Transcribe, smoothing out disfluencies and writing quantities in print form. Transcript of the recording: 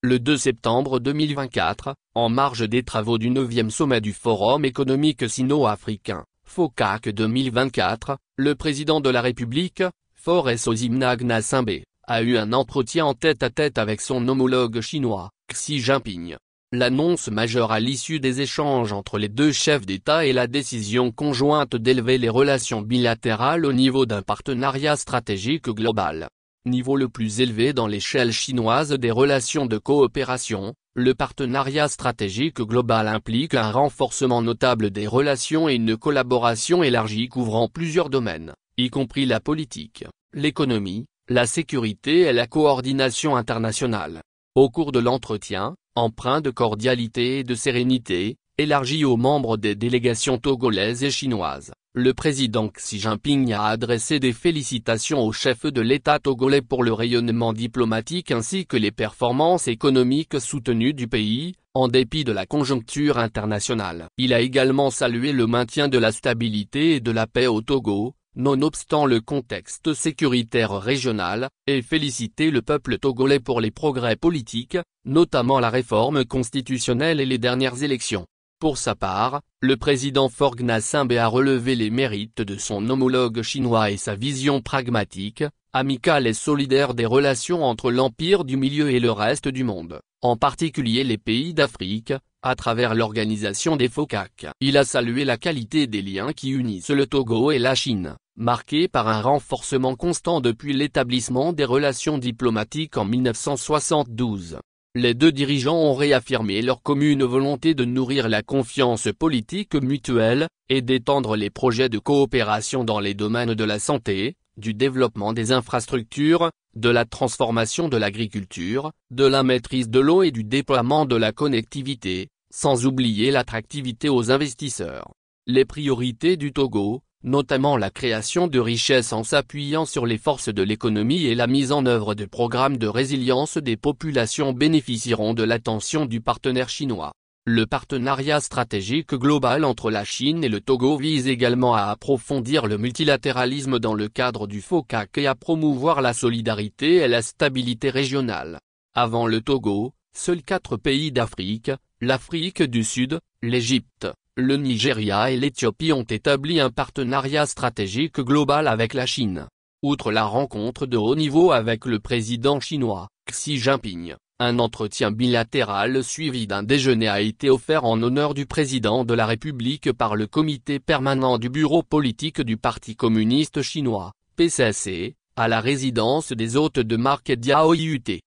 le 2 septembre 2024, en marge des travaux du 9e sommet du Forum économique sino-africain, FOCAC 2024, le président de la République, Faure Gnassingbe, a eu un entretien en tête-à-tête avec son homologue chinois, Xi Jinping. L'annonce majeure à l'issue des échanges entre les deux chefs d'État est la décision conjointe d'élever les relations bilatérales au niveau d'un partenariat stratégique global. Niveau le plus élevé dans l'échelle chinoise des relations de coopération, le partenariat stratégique global implique un renforcement notable des relations et une collaboration élargie couvrant plusieurs domaines, y compris la politique, l'économie, la sécurité et la coordination internationale. Au cours de l'entretien, empreint de cordialité et de sérénité, élargi aux membres des délégations togolaises et chinoises, le président Xi Jinping a adressé des félicitations au chef de l'État togolais pour le rayonnement diplomatique ainsi que les performances économiques soutenues du pays, en dépit de la conjoncture internationale. Il a également salué le maintien de la stabilité et de la paix au Togo, nonobstant le contexte sécuritaire régional, et félicité le peuple togolais pour les progrès politiques, notamment la réforme constitutionnelle et les dernières élections. Pour sa part, le président Faure Gnassingbe a relevé les mérites de son homologue chinois et sa vision pragmatique, amicale et solidaire des relations entre l'Empire du Milieu et le reste du monde, en particulier les pays d'Afrique, à travers l'organisation des FOCAC. Il a salué la qualité des liens qui unissent le Togo et la Chine, marqués par un renforcement constant depuis l'établissement des relations diplomatiques en 1972. Les deux dirigeants ont réaffirmé leur commune volonté de nourrir la confiance politique mutuelle, et d'étendre les projets de coopération dans les domaines de la santé, du développement des infrastructures, de la transformation de l'agriculture, de la maîtrise de l'eau et du déploiement de la connectivité, sans oublier l'attractivité aux investisseurs. Les priorités du Togo, notamment la création de richesses en s'appuyant sur les forces de l'économie et la mise en œuvre de programmes de résilience des populations bénéficieront de l'attention du partenaire chinois. Le partenariat stratégique global entre la Chine et le Togo vise également à approfondir le multilatéralisme dans le cadre du FOCAC et à promouvoir la solidarité et la stabilité régionale. Avant le Togo, seuls 4 pays d'Afrique, l'Afrique du Sud, l'Égypte, le Nigeria et l'Éthiopie ont établi un partenariat stratégique global avec la Chine. Outre la rencontre de haut niveau avec le président chinois, Xi Jinping, un entretien bilatéral suivi d'un déjeuner a été offert en honneur du président de la République par le comité permanent du bureau politique du Parti communiste chinois, PCC, à la résidence des hôtes de marque Diaoyuté.